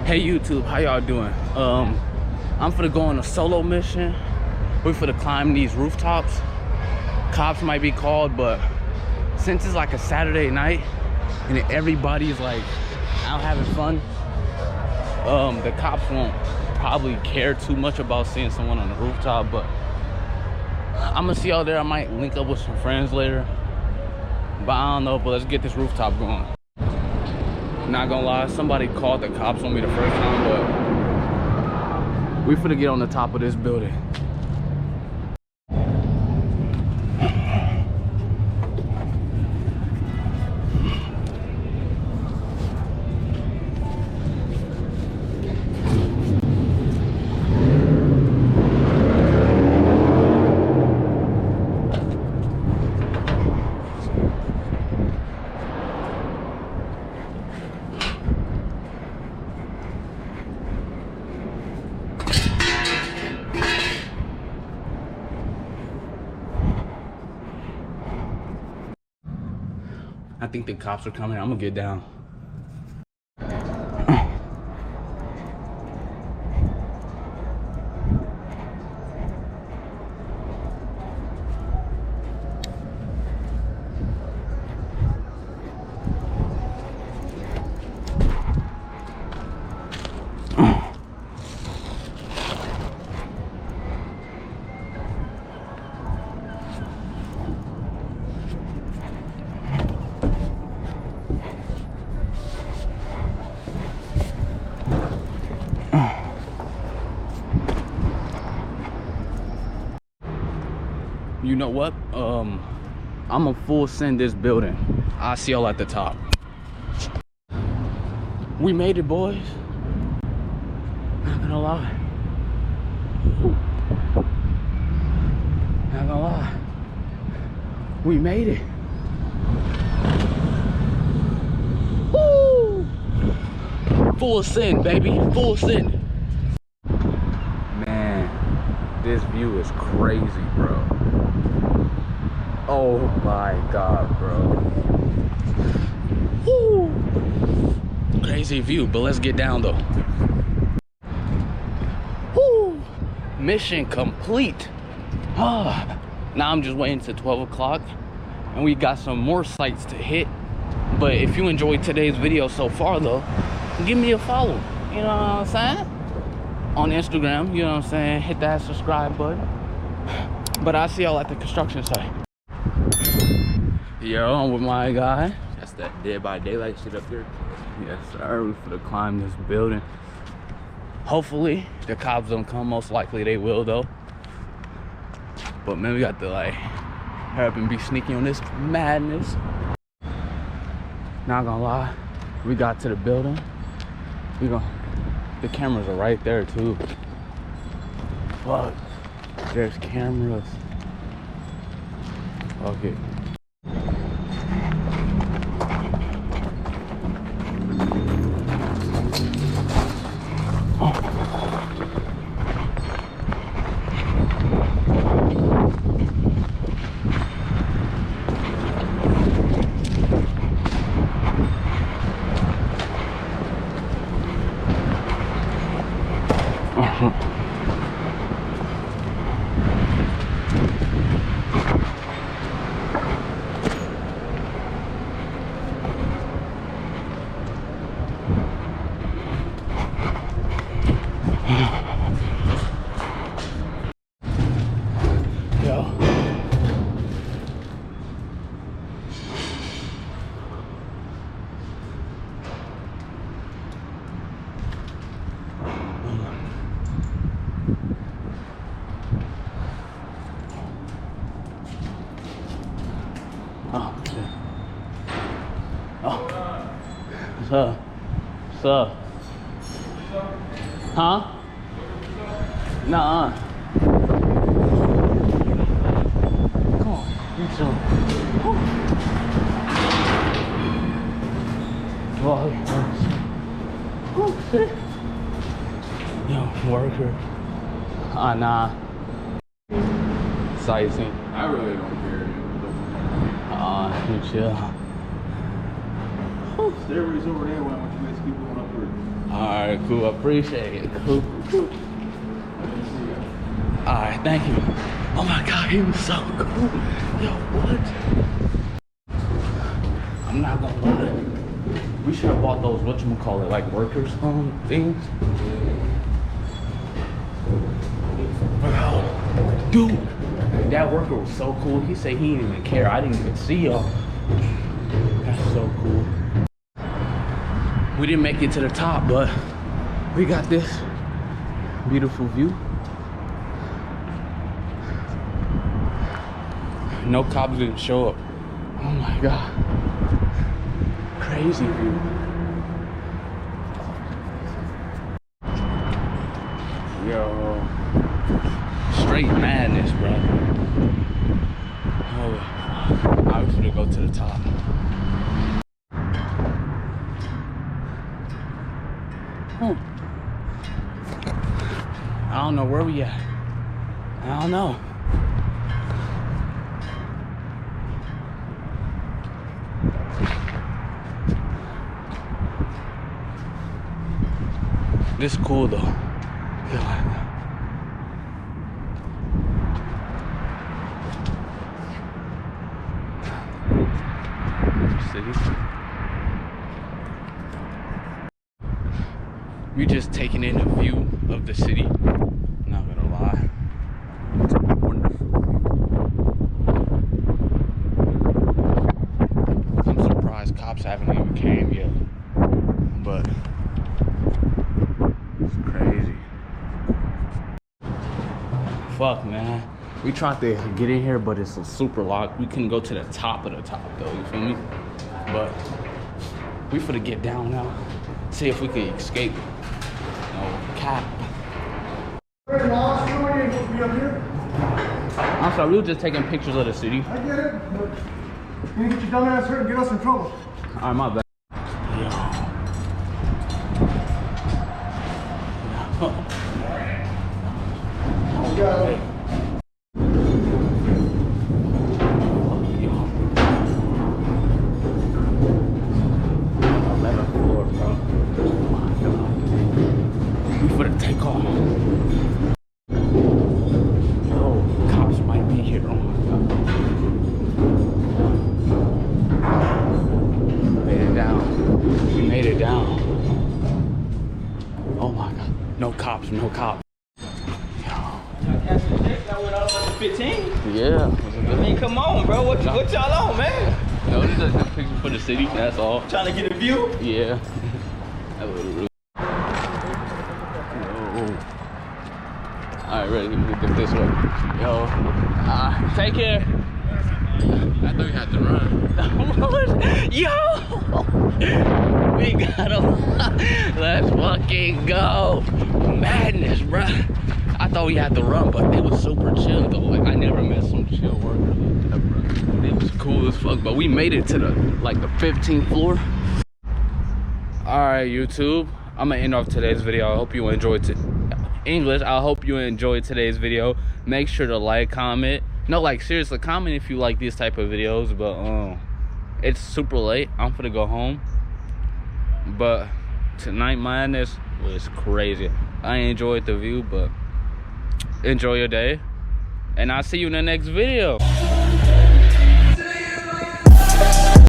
Hey YouTube, how y'all doing? I'm finna go on a solo mission. We're finna climb these rooftops. Cops might be called, but since it's like a Saturday night and everybody's like out having fun, the cops won't probably care too much about seeing someone on the rooftop, but I'm gonna see y'all there. I might link up with some friends later, but I don't know. But let's get this rooftop going. Not gonna lie, somebody called the cops on me the first time, but we finna get on the top of this building. I think the cops are coming. I'm gonna get down. You know what? I'm gonna full send this building. I'll see y'all at the top. We made it, boys. Not gonna lie. Not gonna lie. We made it. Woo! Full send, baby. Full send. Man, this view is crazy, bro. Oh my God, bro. Woo! Crazy view, but let's get down though. Woo! Mission complete. Now I'm just waiting till 12 o'clock and we got some more sites to hit. But if you enjoyed today's video so far though, give me a follow. You know what I'm saying? On Instagram, you know what I'm saying? Hit that subscribe button. But I'll see y'all at the construction site. Yo, I'm with my guy. That's that Dead by Daylight shit up there. Yes, sir. We finna climb this building. Hopefully, the cops don't come. Most likely they will, though. But man, we got to like hurry up and be sneaky on this madness. Not gonna lie, we got to the building. The cameras are right there too. Fuck, there's cameras. Okay. Oh, shit. Oh. What's up? What's up? Huh? Nuh-uh. Come on. You too. Oh, shit. Yo, worker. Nah. Sightseeing. I really don't care. You chill. Stairways over there. Why don't you guys keep going upward? I Alright, cool. I appreciate it. Cool. Alright, thank you. Oh my god, he was so cool. Yo, what? I'm not gonna lie. We should have bought those, whatchamacallit, like workers' things. Bro, dude, that worker was so cool. He said he didn't even care. I didn't even see y'all. That's so cool. We didn't make it to the top, but we got this beautiful view. No cops didn't show up. Oh my god. Crazy view. Yo. Straight madness, bro. Oh, I was gonna go to the top. I don't know where we at. I don't know. This is cool though. City. We're just taking in a view of the city. Not gonna lie. It's a wonderful view. I'm surprised cops haven't even came yet. But it's crazy. Fuck, man. We tried to get in here, but it's a super locked. We couldn't go to the top of the top though, you feel me? But we finna get down now. See if we can escape. No cap. Hey, Miles, you know you ain't supposed to be up here. I'm sorry, we were just taking pictures of the city. I get it, but you need to get your dumb ass hurt and get us in trouble. Alright, my bad. Oh, God. 11th floor, bro. Oh my god. We finna take off. Yo, cops might be here. Oh my god. Made it down. We made it down. Oh my god. No cops, no cops. I went off at 15. Yeah. I mean, come on, bro. What y'all on, man? No, we just took a picture for the city, that's all. Trying to get a view? Yeah. That was really. Alright, ready? Let me get this way. Yo. Take care. I thought you had to run. Yo! We got him. Let's fucking go. Madness, bruh. I thought we had to run, but it was super chill though. Like I never met some chill workers like that, bro. It was cool as fuck, but we made it to the 15th floor. Alright, YouTube. I'm gonna end off today's video. I hope you enjoyed it. English, I hope you enjoyed today's video. Make sure to like, comment. No, like seriously, comment if you like these type of videos, but it's super late. I'm gonna go home. But tonight madness was crazy. I enjoyed the view, but enjoy your day, and I'll see you in the next video.